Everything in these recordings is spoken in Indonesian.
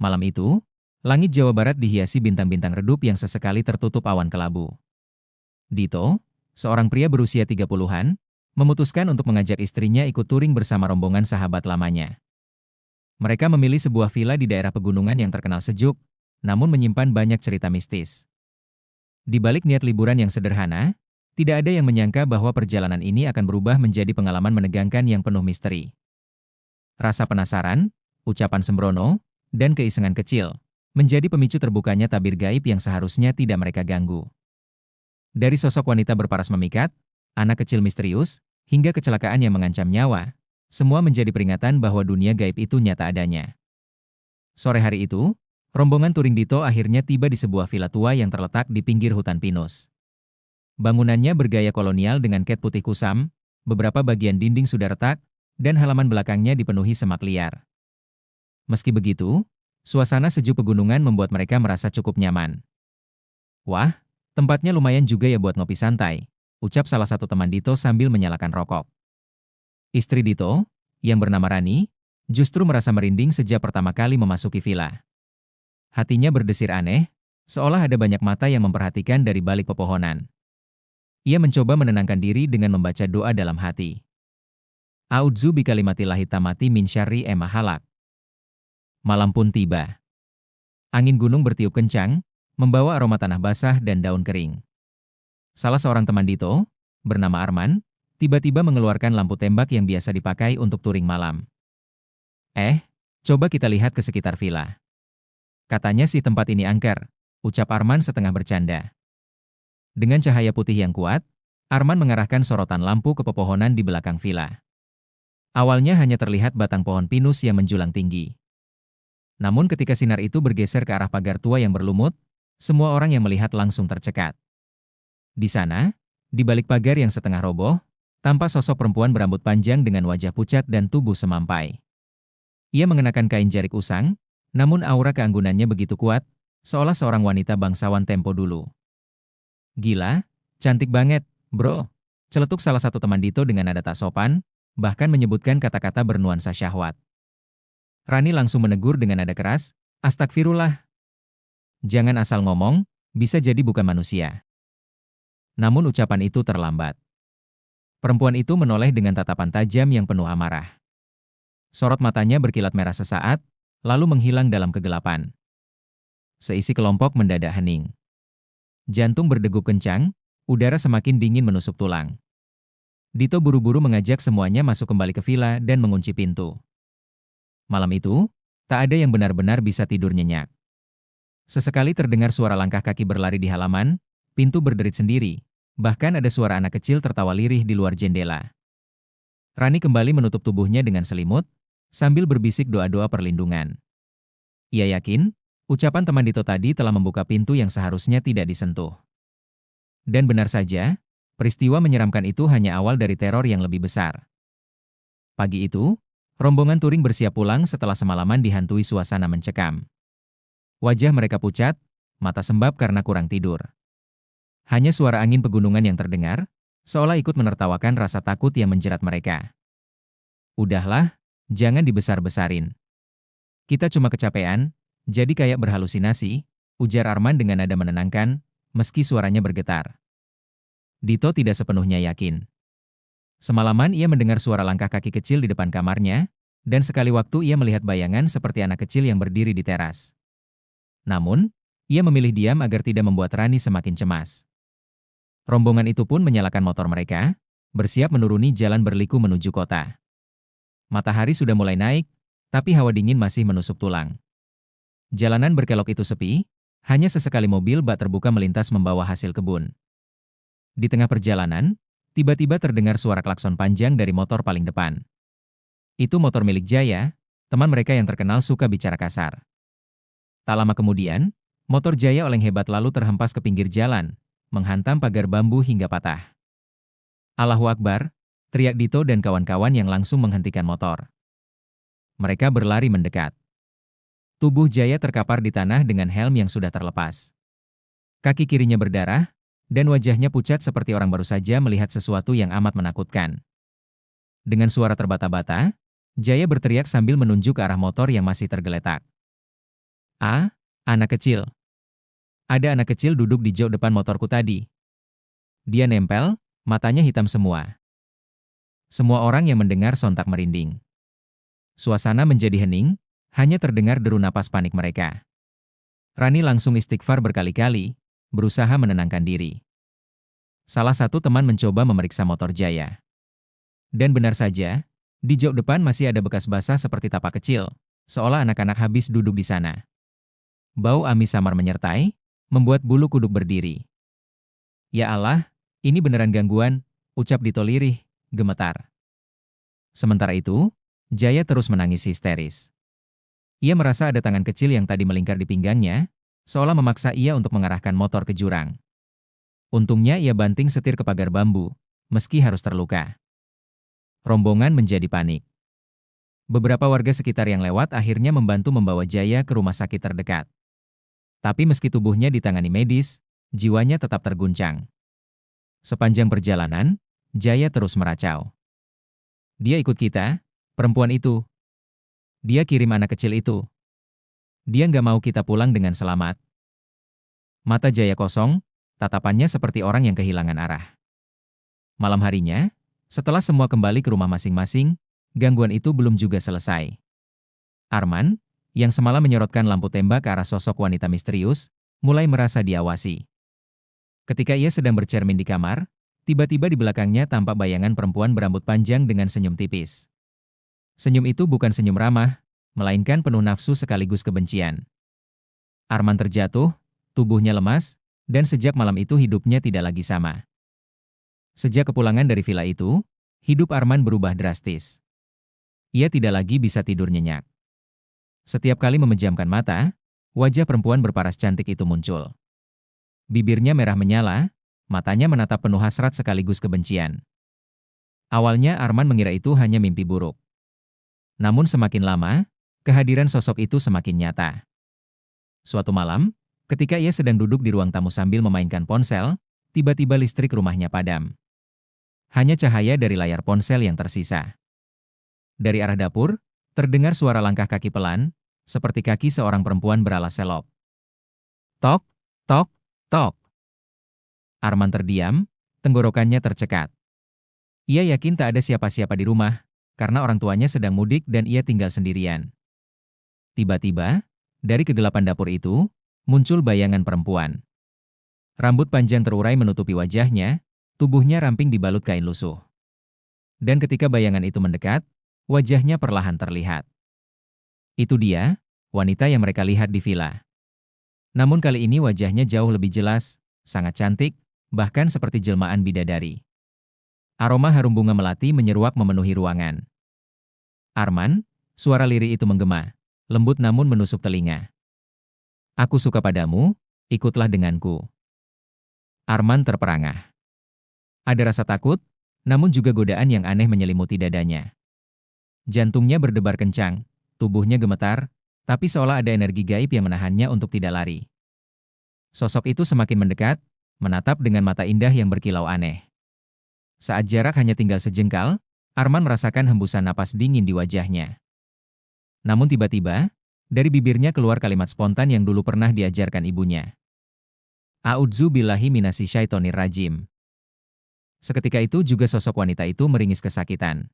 Malam itu, langit Jawa Barat dihiasi bintang-bintang redup yang sesekali tertutup awan kelabu. Dito, seorang pria berusia 30-an, memutuskan untuk mengajak istrinya ikut touring bersama rombongan sahabat lamanya. Mereka memilih sebuah villa di daerah pegunungan yang terkenal sejuk, namun menyimpan banyak cerita mistis. Di balik niat liburan yang sederhana, tidak ada yang menyangka bahwa perjalanan ini akan berubah menjadi pengalaman menegangkan yang penuh misteri. Rasa penasaran, ucapan sembrono, dan keisengan kecil menjadi pemicu terbukanya tabir gaib yang seharusnya tidak mereka ganggu. Dari sosok wanita berparas memikat, anak kecil misterius, hingga kecelakaan yang mengancam nyawa, semua menjadi peringatan bahwa dunia gaib itu nyata adanya. Sore hari itu, rombongan touring Dito akhirnya tiba di sebuah villa tua yang terletak di pinggir hutan pinus. Bangunannya bergaya kolonial dengan cat putih kusam, beberapa bagian dinding sudah retak, dan halaman belakangnya dipenuhi semak liar. Meski begitu, suasana sejuk pegunungan membuat mereka merasa cukup nyaman. Wah, tempatnya lumayan juga ya buat ngopi santai, ucap salah satu teman Dito sambil menyalakan rokok. Istri Dito, yang bernama Rani, justru merasa merinding sejak pertama kali memasuki villa. Hatinya berdesir aneh, seolah ada banyak mata yang memperhatikan dari balik pepohonan. Ia mencoba menenangkan diri dengan membaca doa dalam hati. A'udzu bikalimatillahi tammati min syarri ma khalaq. Malam pun tiba. Angin gunung bertiup kencang, membawa aroma tanah basah dan daun kering. Salah seorang teman Dito, bernama Arman, tiba-tiba mengeluarkan lampu tembak yang biasa dipakai untuk touring malam. Coba kita lihat ke sekitar villa. Katanya sih tempat ini angker, ucap Arman setengah bercanda. Dengan cahaya putih yang kuat, Arman mengarahkan sorotan lampu ke pepohonan di belakang villa. Awalnya hanya terlihat batang pohon pinus yang menjulang tinggi. Namun ketika sinar itu bergeser ke arah pagar tua yang berlumut, semua orang yang melihat langsung tercekat. Di sana, di balik pagar yang setengah roboh, tampak sosok perempuan berambut panjang dengan wajah pucat dan tubuh semampai. Ia mengenakan kain jarik usang, namun aura keanggunannya begitu kuat, seolah seorang wanita bangsawan tempo dulu. Gila, cantik banget, bro, celetuk salah satu teman Dito dengan nada tak sopan, bahkan menyebutkan kata-kata bernuansa syahwat. Rani langsung menegur dengan nada keras, astagfirullah. Jangan asal ngomong, bisa jadi bukan manusia. Namun ucapan itu terlambat. Perempuan itu menoleh dengan tatapan tajam yang penuh amarah. Sorot matanya berkilat merah sesaat, lalu menghilang dalam kegelapan. Seisi kelompok mendadak hening. Jantung berdegup kencang, udara semakin dingin menusuk tulang. Dito buru-buru mengajak semuanya masuk kembali ke villa dan mengunci pintu. Malam itu, tak ada yang benar-benar bisa tidur nyenyak. Sesekali terdengar suara langkah kaki berlari di halaman, pintu berderit sendiri, bahkan ada suara anak kecil tertawa lirih di luar jendela. Rani kembali menutup tubuhnya dengan selimut, sambil berbisik doa-doa perlindungan. Ia yakin, ucapan teman Dito tadi telah membuka pintu yang seharusnya tidak disentuh. Dan benar saja, peristiwa menyeramkan itu hanya awal dari teror yang lebih besar. Pagi itu, rombongan touring bersiap pulang setelah semalaman dihantui suasana mencekam. Wajah mereka pucat, mata sembab karena kurang tidur. Hanya suara angin pegunungan yang terdengar, seolah ikut menertawakan rasa takut yang menjerat mereka. Udahlah, jangan dibesar-besarin. Kita cuma kecapean, jadi kayak berhalusinasi, ujar Arman dengan nada menenangkan, meski suaranya bergetar. Dito tidak sepenuhnya yakin. Semalaman ia mendengar suara langkah kaki kecil di depan kamarnya, dan sekali waktu ia melihat bayangan seperti anak kecil yang berdiri di teras. Namun, ia memilih diam agar tidak membuat Rani semakin cemas. Rombongan itu pun menyalakan motor mereka, bersiap menuruni jalan berliku menuju kota. Matahari sudah mulai naik, tapi hawa dingin masih menusuk tulang. Jalanan berkelok itu sepi, hanya sesekali mobil bak terbuka melintas membawa hasil kebun. Di tengah perjalanan, tiba-tiba terdengar suara klakson panjang dari motor paling depan. Itu motor milik Jaya, teman mereka yang terkenal suka bicara kasar. Tak lama kemudian, motor Jaya oleng hebat lalu terhempas ke pinggir jalan, menghantam pagar bambu hingga patah. Allahu Akbar, teriak Dito dan kawan-kawan yang langsung menghentikan motor. Mereka berlari mendekat. Tubuh Jaya terkapar di tanah dengan helm yang sudah terlepas. Kaki kirinya berdarah, dan wajahnya pucat seperti orang baru saja melihat sesuatu yang amat menakutkan. Dengan suara terbata-bata, Jaya berteriak sambil menunjuk ke arah motor yang masih tergeletak. Ah, anak kecil. Ada anak kecil duduk di jok depan motorku tadi. Dia nempel, matanya hitam semua. Semua orang yang mendengar sontak merinding. Suasana menjadi hening, hanya terdengar deru napas panik mereka. Rani langsung istighfar berkali-kali, berusaha menenangkan diri. Salah satu teman mencoba memeriksa motor Jaya. Dan benar saja, di jok depan masih ada bekas basah seperti tapak kecil, seolah anak-anak habis duduk di sana. Bau amis samar menyertai, membuat bulu kuduk berdiri. Ya Allah, ini beneran gangguan, ucap Dito lirih, gemetar. Sementara itu, Jaya terus menangis histeris. Ia merasa ada tangan kecil yang tadi melingkar di pinggangnya, seolah memaksa ia untuk mengarahkan motor ke jurang. Untungnya ia banting setir ke pagar bambu, meski harus terluka. Rombongan menjadi panik. Beberapa warga sekitar yang lewat akhirnya membantu membawa Jaya ke rumah sakit terdekat. Tapi meski tubuhnya ditangani medis, jiwanya tetap terguncang. Sepanjang perjalanan, Jaya terus meracau. Dia ikut kita, perempuan itu. Dia kirim anak kecil itu. Dia nggak mau kita pulang dengan selamat. Mata Jaya kosong, tatapannya seperti orang yang kehilangan arah. Malam harinya, setelah semua kembali ke rumah masing-masing, gangguan itu belum juga selesai. Arman, yang semalam menyorotkan lampu tembak ke arah sosok wanita misterius, mulai merasa diawasi. Ketika ia sedang bercermin di kamar, tiba-tiba di belakangnya tampak bayangan perempuan berambut panjang dengan senyum tipis. Senyum itu bukan senyum ramah, melainkan penuh nafsu sekaligus kebencian. Arman terjatuh, tubuhnya lemas, dan sejak malam itu hidupnya tidak lagi sama. Sejak kepulangan dari villa itu, hidup Arman berubah drastis. Ia tidak lagi bisa tidur nyenyak. Setiap kali memejamkan mata, wajah perempuan berparas cantik itu muncul. Bibirnya merah menyala, matanya menatap penuh hasrat sekaligus kebencian. Awalnya Arman mengira itu hanya mimpi buruk. Namun semakin lama, kehadiran sosok itu semakin nyata. Suatu malam, ketika ia sedang duduk di ruang tamu sambil memainkan ponsel, tiba-tiba listrik rumahnya padam. Hanya cahaya dari layar ponsel yang tersisa. Dari arah dapur, terdengar suara langkah kaki pelan, seperti kaki seorang perempuan beralas selop. Tok, tok, tok. Arman terdiam, tenggorokannya tercekat. Ia yakin tak ada siapa-siapa di rumah, karena orang tuanya sedang mudik dan ia tinggal sendirian. Tiba-tiba, dari kegelapan dapur itu, muncul bayangan perempuan. Rambut panjang terurai menutupi wajahnya, tubuhnya ramping dibalut kain lusuh. Dan ketika bayangan itu mendekat, wajahnya perlahan terlihat. Itu dia, wanita yang mereka lihat di villa. Namun kali ini wajahnya jauh lebih jelas, sangat cantik, bahkan seperti jelmaan bidadari. Aroma harum bunga melati menyeruak memenuhi ruangan. Arman, suara lirih itu menggema, lembut namun menusuk telinga. Aku suka padamu, ikutlah denganku. Arman terperangah. Ada rasa takut, namun juga godaan yang aneh menyelimuti dadanya. Jantungnya berdebar kencang, tubuhnya gemetar, tapi seolah ada energi gaib yang menahannya untuk tidak lari. Sosok itu semakin mendekat, menatap dengan mata indah yang berkilau aneh. Saat jarak hanya tinggal sejengkal, Arman merasakan hembusan napas dingin di wajahnya. Namun tiba-tiba, dari bibirnya keluar kalimat spontan yang dulu pernah diajarkan ibunya. A'udzu billahi minasy syaittonir rajim. Seketika itu juga sosok wanita itu meringis kesakitan.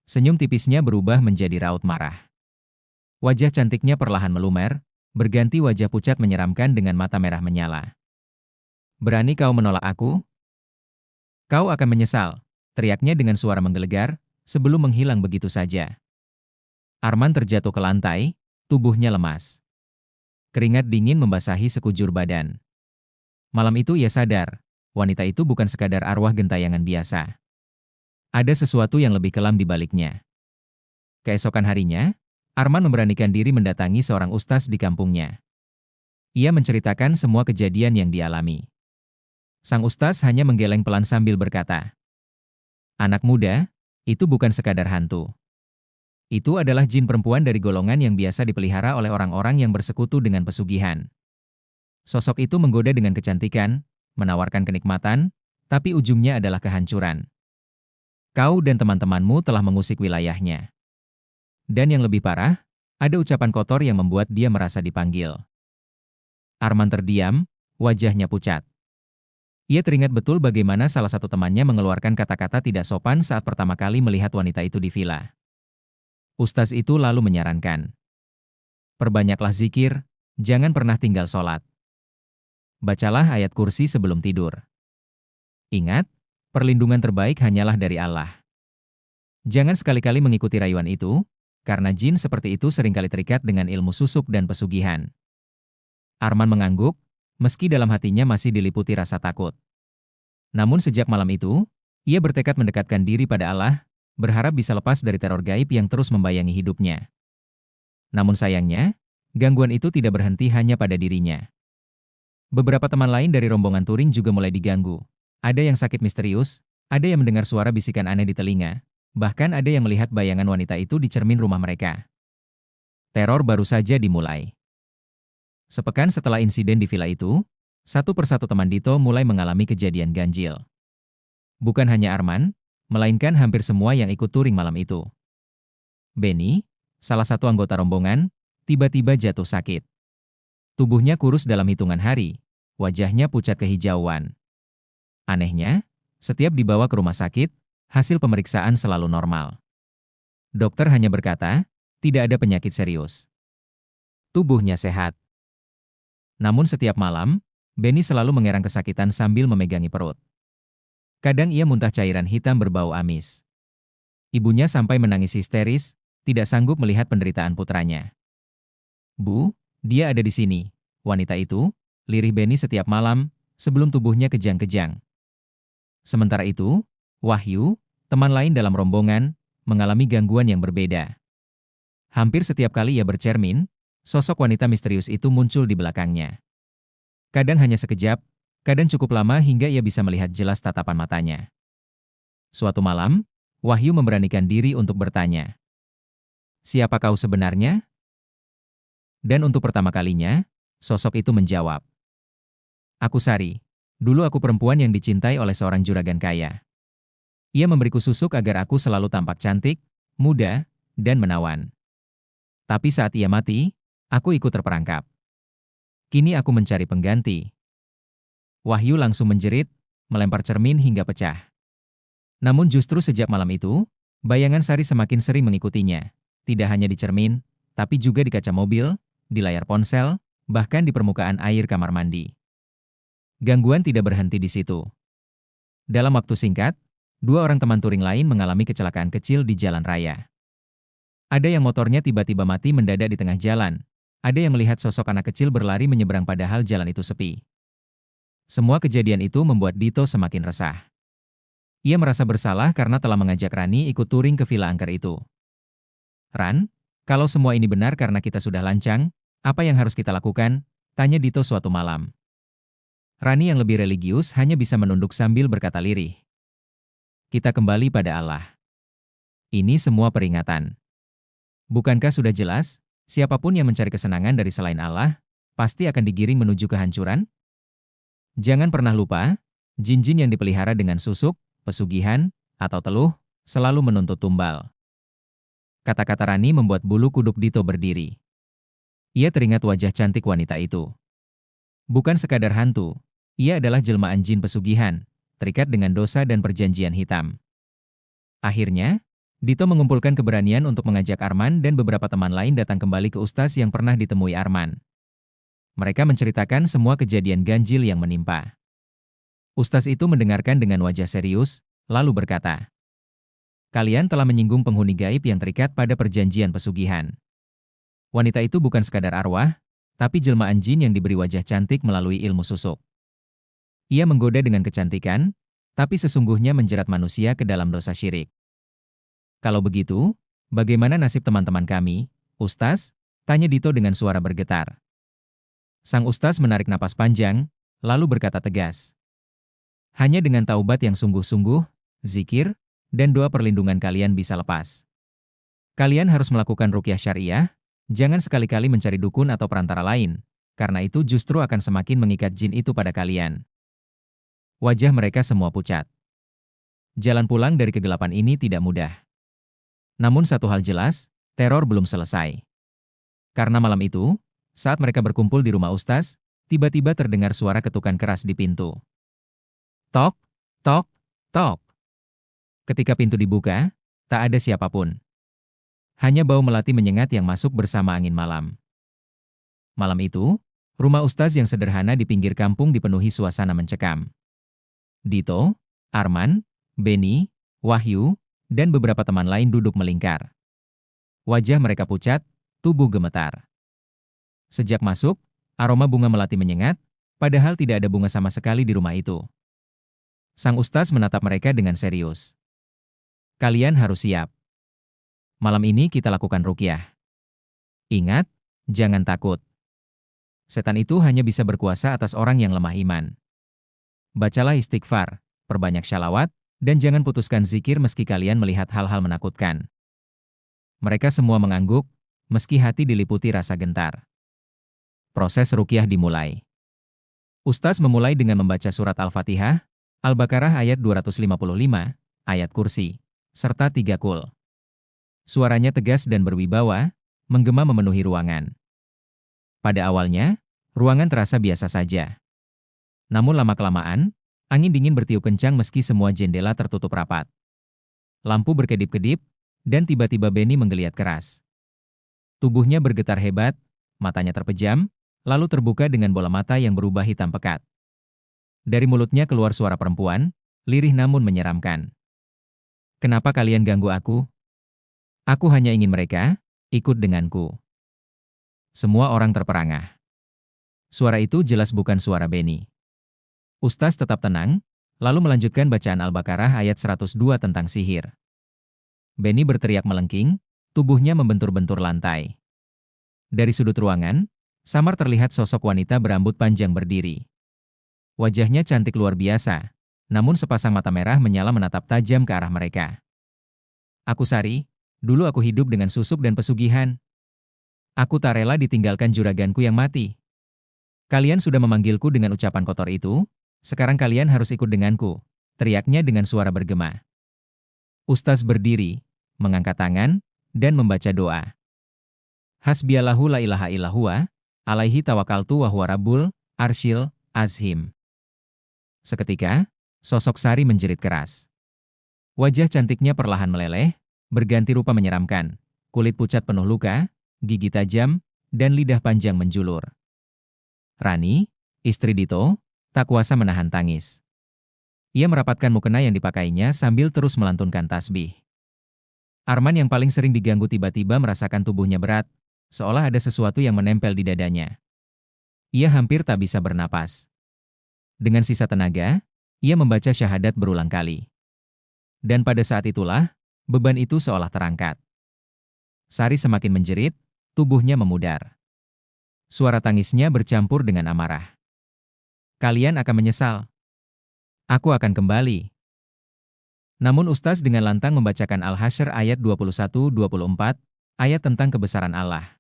Senyum tipisnya berubah menjadi raut marah. Wajah cantiknya perlahan melumer, berganti wajah pucat menyeramkan dengan mata merah menyala. Berani kau menolak aku? Kau akan menyesal, teriaknya dengan suara menggelegar, sebelum menghilang begitu saja. Arman terjatuh ke lantai, tubuhnya lemas. Keringat dingin membasahi sekujur badan. Malam itu ia sadar, wanita itu bukan sekadar arwah gentayangan biasa. Ada sesuatu yang lebih kelam di baliknya. Keesokan harinya, Arman memberanikan diri mendatangi seorang ustaz di kampungnya. Ia menceritakan semua kejadian yang dialami. Sang ustaz hanya menggeleng pelan sambil berkata, "Anak muda, itu bukan sekadar hantu. Itu adalah jin perempuan dari golongan yang biasa dipelihara oleh orang-orang yang bersekutu dengan pesugihan. Sosok itu menggoda dengan kecantikan, menawarkan kenikmatan, tapi ujungnya adalah kehancuran. Kau dan teman-temanmu telah mengusik wilayahnya. Dan yang lebih parah, Ada ucapan kotor yang membuat dia merasa dipanggil. Arman terdiam, wajahnya pucat. Ia teringat betul bagaimana salah satu temannya mengeluarkan kata-kata tidak sopan saat pertama kali melihat wanita itu di villa. Ustaz itu lalu menyarankan, perbanyaklah zikir, jangan pernah tinggal sholat. Bacalah ayat kursi sebelum tidur. Ingat, perlindungan terbaik hanyalah dari Allah. Jangan sekali-kali mengikuti rayuan itu, karena jin seperti itu seringkali terikat dengan ilmu susuk dan pesugihan. Arman mengangguk, meski dalam hatinya masih diliputi rasa takut. Namun sejak malam itu, ia bertekad mendekatkan diri pada Allah, berharap bisa lepas dari teror gaib yang terus membayangi hidupnya. Namun sayangnya, gangguan itu tidak berhenti hanya pada dirinya. Beberapa teman lain dari rombongan touring juga mulai diganggu. Ada yang sakit misterius, ada yang mendengar suara bisikan aneh di telinga, bahkan ada yang melihat bayangan wanita itu di cermin rumah mereka. Teror baru saja dimulai. Sepekan setelah insiden di villa itu, satu persatu teman Dito mulai mengalami kejadian ganjil. Bukan hanya Arman, melainkan hampir semua yang ikut touring malam itu. Benny, salah satu anggota rombongan, tiba-tiba jatuh sakit. Tubuhnya kurus dalam hitungan hari, wajahnya pucat kehijauan. Anehnya, setiap dibawa ke rumah sakit, hasil pemeriksaan selalu normal. Dokter hanya berkata, tidak ada penyakit serius. Tubuhnya sehat. Namun setiap malam, Benny selalu mengerang kesakitan sambil memegangi perut. Kadang ia muntah cairan hitam berbau amis. Ibunya sampai menangis histeris, tidak sanggup melihat penderitaan putranya. Bu, dia ada di sini. Wanita itu, lirih Benny setiap malam, sebelum tubuhnya kejang-kejang. Sementara itu, Wahyu, teman lain dalam rombongan, mengalami gangguan yang berbeda. Hampir setiap kali ia bercermin, sosok wanita misterius itu muncul di belakangnya. Kadang hanya sekejap, kadang cukup lama hingga ia bisa melihat jelas tatapan matanya. Suatu malam, Wahyu memberanikan diri untuk bertanya, "Siapa kau sebenarnya?" Dan untuk pertama kalinya, sosok itu menjawab, "Aku Sari. Dulu aku perempuan yang dicintai oleh seorang juragan kaya. Ia memberiku susuk agar aku selalu tampak cantik, muda, dan menawan. Tapi saat ia mati, aku ikut terperangkap. Kini aku mencari pengganti." Wahyu langsung menjerit, melempar cermin hingga pecah. Namun justru sejak malam itu, bayangan Sari semakin sering mengikutinya. Tidak hanya di cermin, tapi juga di kaca mobil, di layar ponsel, bahkan di permukaan air kamar mandi. Gangguan tidak berhenti di situ. Dalam waktu singkat, dua orang teman touring lain mengalami kecelakaan kecil di jalan raya. Ada yang motornya tiba-tiba mati mendadak di tengah jalan. Ada yang melihat sosok anak kecil berlari menyeberang padahal jalan itu sepi. Semua kejadian itu membuat Dito semakin resah. Ia merasa bersalah karena telah mengajak Rani ikut touring ke villa angker itu. "Ran, kalau semua ini benar karena kita sudah lancang, apa yang harus kita lakukan?" tanya Dito suatu malam. Rani yang lebih religius hanya bisa menunduk sambil berkata lirih, "Kita kembali pada Allah. Ini semua peringatan. Bukankah sudah jelas, siapapun yang mencari kesenangan dari selain Allah, pasti akan digiring menuju kehancuran? Jangan pernah lupa, jin-jin yang dipelihara dengan susuk, pesugihan, atau teluh, selalu menuntut tumbal." Kata-kata Rani membuat bulu kuduk Dito berdiri. Ia teringat wajah cantik wanita itu. Bukan sekadar hantu, ia adalah jelmaan jin pesugihan, terikat dengan dosa dan perjanjian hitam. Akhirnya, Dito mengumpulkan keberanian untuk mengajak Arman dan beberapa teman lain datang kembali ke Ustaz yang pernah ditemui Arman. Mereka menceritakan semua kejadian ganjil yang menimpa. Ustaz itu mendengarkan dengan wajah serius, lalu berkata, "Kalian telah menyinggung penghuni gaib yang terikat pada perjanjian pesugihan. Wanita itu bukan sekadar arwah, tapi jelmaan jin yang diberi wajah cantik melalui ilmu susuk. Ia menggoda dengan kecantikan, tapi sesungguhnya menjerat manusia ke dalam dosa syirik. Kalau begitu, bagaimana nasib teman-teman kami, Ustaz?" tanya Dito dengan suara bergetar. Sang Ustaz menarik napas panjang, lalu berkata tegas, "Hanya dengan taubat yang sungguh-sungguh, zikir, dan doa perlindungan kalian bisa lepas. Kalian harus melakukan ruqyah syariah, jangan sekali-kali mencari dukun atau perantara lain, karena itu justru akan semakin mengikat jin itu pada kalian." Wajah mereka semua pucat. Jalan pulang dari kegelapan ini tidak mudah. Namun satu hal jelas, teror belum selesai. Karena malam itu, saat mereka berkumpul di rumah Ustaz, tiba-tiba terdengar suara ketukan keras di pintu. Tok, tok, tok. Ketika pintu dibuka, tak ada siapapun. Hanya bau melati menyengat yang masuk bersama angin malam. Malam itu, rumah Ustaz yang sederhana di pinggir kampung dipenuhi suasana mencekam. Dito, Arman, Beni, Wahyu, dan beberapa teman lain duduk melingkar. Wajah mereka pucat, tubuh gemetar. Sejak masuk, aroma bunga melati menyengat, padahal tidak ada bunga sama sekali di rumah itu. Sang Ustaz menatap mereka dengan serius. Kalian harus siap. Malam ini kita lakukan ruqyah. Ingat, jangan takut. Setan itu hanya bisa berkuasa atas orang yang lemah iman. Bacalah istighfar, perbanyak shalawat, dan jangan putuskan zikir meski kalian melihat hal-hal menakutkan. Mereka semua mengangguk, meski hati diliputi rasa gentar. Proses ruqyah dimulai. Ustaz memulai dengan membaca surat Al-Fatihah, Al-Baqarah ayat 255, ayat kursi, serta 3 qul. Suaranya tegas dan berwibawa, menggema memenuhi ruangan. Pada awalnya, ruangan terasa biasa saja. Namun lama-kelamaan, angin dingin bertiup kencang meski semua jendela tertutup rapat. Lampu berkedip-kedip, dan tiba-tiba Beni menggeliat keras. Tubuhnya bergetar hebat, matanya terpejam, lalu terbuka dengan bola mata yang berubah hitam pekat. Dari mulutnya keluar suara perempuan, lirih namun menyeramkan. Kenapa kalian ganggu aku? Aku hanya ingin mereka ikut denganku. Semua orang terperangah. Suara itu jelas bukan suara Beni. Ustaz tetap tenang, lalu melanjutkan bacaan Al-Baqarah ayat 102 tentang sihir. Beni berteriak melengking, tubuhnya membentur-bentur lantai. Dari sudut ruangan, samar terlihat sosok wanita berambut panjang berdiri. Wajahnya cantik luar biasa, namun sepasang mata merah menyala menatap tajam ke arah mereka. Aku Sari, dulu aku hidup dengan susuk dan pesugihan. Aku tak rela ditinggalkan juraganku yang mati. Kalian sudah memanggilku dengan ucapan kotor itu, sekarang kalian harus ikut denganku, teriaknya dengan suara bergema. Ustaz berdiri, mengangkat tangan, dan membaca doa. Hasbiyallahu la ilaha illahuwa, alaihi tawakaltu wa huwa rabbul arsyil azim. Seketika, sosok Sari menjerit keras. Wajah cantiknya perlahan meleleh, berganti rupa menyeramkan, kulit pucat penuh luka, gigi tajam, dan lidah panjang menjulur. Rani, istri Dito, tak kuasa menahan tangis. Ia merapatkan mukena yang dipakainya sambil terus melantunkan tasbih. Arman yang paling sering diganggu tiba-tiba merasakan tubuhnya berat, seolah ada sesuatu yang menempel di dadanya. Ia hampir tak bisa bernapas. Dengan sisa tenaga, ia membaca syahadat berulang kali. Dan pada saat itulah, beban itu seolah terangkat. Sari semakin menjerit, tubuhnya memudar. Suara tangisnya bercampur dengan amarah. Kalian akan menyesal. Aku akan kembali. Namun Ustaz dengan lantang membacakan Al-Hasyr ayat 21-24, ayat tentang kebesaran Allah.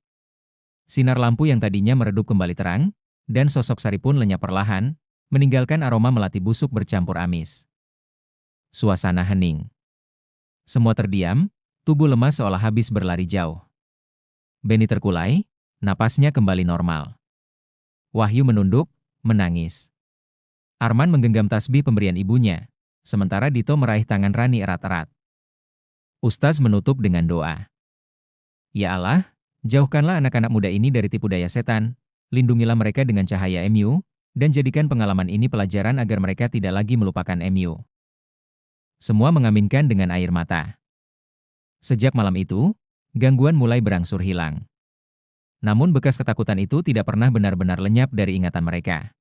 Sinar lampu yang tadinya meredup kembali terang, dan sosok Sari pun lenyap perlahan, meninggalkan aroma melati busuk bercampur amis. Suasana hening. Semua terdiam, tubuh lemas seolah habis berlari jauh. Beni terkulai, napasnya kembali normal. Wahyu menunduk, menangis. Arman menggenggam tasbih pemberian ibunya, sementara Dito meraih tangan Rani erat-erat. Ustaz menutup dengan doa. Ya Allah, jauhkanlah anak-anak muda ini dari tipu daya setan, lindungilah mereka dengan cahaya MU, dan jadikan pengalaman ini pelajaran agar mereka tidak lagi melupakan MU. Semua mengaminkan dengan air mata. Sejak malam itu, gangguan mulai berangsur hilang. Namun bekas ketakutan itu tidak pernah benar-benar lenyap dari ingatan mereka.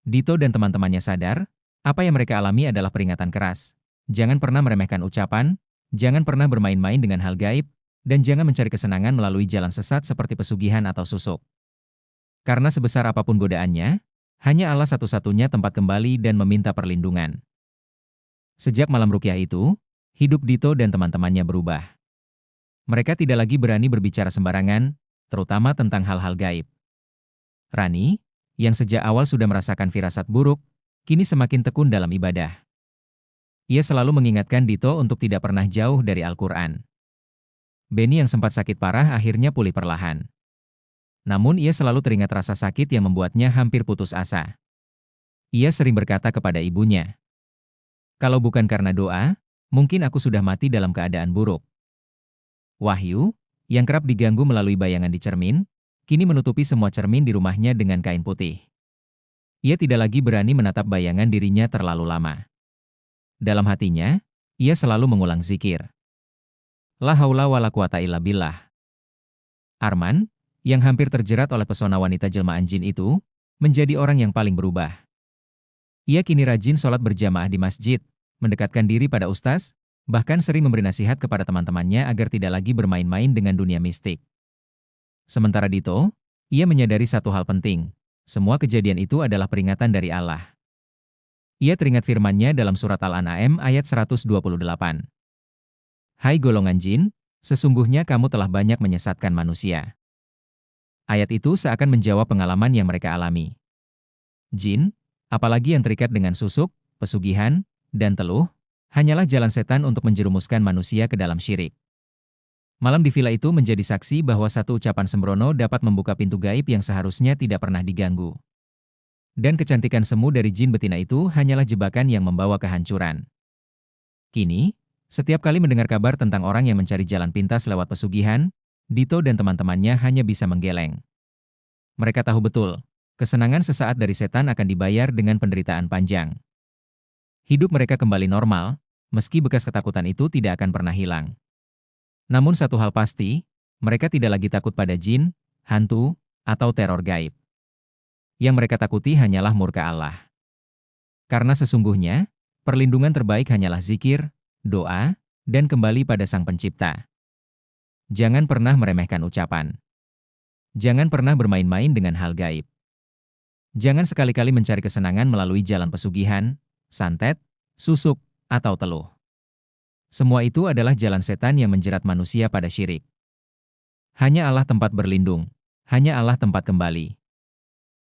Dito dan teman-temannya sadar, apa yang mereka alami adalah peringatan keras. Jangan pernah meremehkan ucapan, jangan pernah bermain-main dengan hal gaib, dan jangan mencari kesenangan melalui jalan sesat seperti pesugihan atau susuk. Karena sebesar apapun godaannya, hanya Allah satu-satunya tempat kembali dan meminta perlindungan. Sejak malam ruqyah itu, hidup Dito dan teman-temannya berubah. Mereka tidak lagi berani berbicara sembarangan, terutama tentang hal-hal gaib. Rani, yang sejak awal sudah merasakan firasat buruk, kini semakin tekun dalam ibadah. Ia selalu mengingatkan Dito untuk tidak pernah jauh dari Al-Quran. Beni yang sempat sakit parah akhirnya pulih perlahan. Namun ia selalu teringat rasa sakit yang membuatnya hampir putus asa. Ia sering berkata kepada ibunya, "Kalau bukan karena doa, mungkin aku sudah mati dalam keadaan buruk." Wahyu, yang kerap diganggu melalui bayangan di cermin, kini menutupi semua cermin di rumahnya dengan kain putih. Ia tidak lagi berani menatap bayangan dirinya terlalu lama. Dalam hatinya, ia selalu mengulang zikir. La haula wa la quwata illa billah. Arman, yang hampir terjerat oleh pesona wanita jelmaan jin itu, menjadi orang yang paling berubah. Ia kini rajin sholat berjamaah di masjid, mendekatkan diri pada ustaz, bahkan sering memberi nasihat kepada teman-temannya agar tidak lagi bermain-main dengan dunia mistik. Sementara Dito, ia menyadari satu hal penting, semua kejadian itu adalah peringatan dari Allah. Ia teringat firman-Nya dalam surat Al-An'am ayat 128. Hai golongan jin, sesungguhnya kamu telah banyak menyesatkan manusia. Ayat itu seakan menjawab pengalaman yang mereka alami. Jin, apalagi yang terikat dengan susuk, pesugihan, dan teluh, hanyalah jalan setan untuk menjerumuskan manusia ke dalam syirik. Malam di villa itu menjadi saksi bahwa satu ucapan sembrono dapat membuka pintu gaib yang seharusnya tidak pernah diganggu. Dan kecantikan semu dari jin betina itu hanyalah jebakan yang membawa kehancuran. Kini, setiap kali mendengar kabar tentang orang yang mencari jalan pintas lewat pesugihan, Dito dan teman-temannya hanya bisa menggeleng. Mereka tahu betul, kesenangan sesaat dari setan akan dibayar dengan penderitaan panjang. Hidup mereka kembali normal, meski bekas ketakutan itu tidak akan pernah hilang. Namun satu hal pasti, mereka tidak lagi takut pada jin, hantu, atau teror gaib. Yang mereka takuti hanyalah murka Allah. Karena sesungguhnya, perlindungan terbaik hanyalah zikir, doa, dan kembali pada Sang Pencipta. Jangan pernah meremehkan ucapan. Jangan pernah bermain-main dengan hal gaib. Jangan sekali-kali mencari kesenangan melalui jalan pesugihan, santet, susuk, atau teluh. Semua itu adalah jalan setan yang menjerat manusia pada syirik. Hanya Allah tempat berlindung, hanya Allah tempat kembali.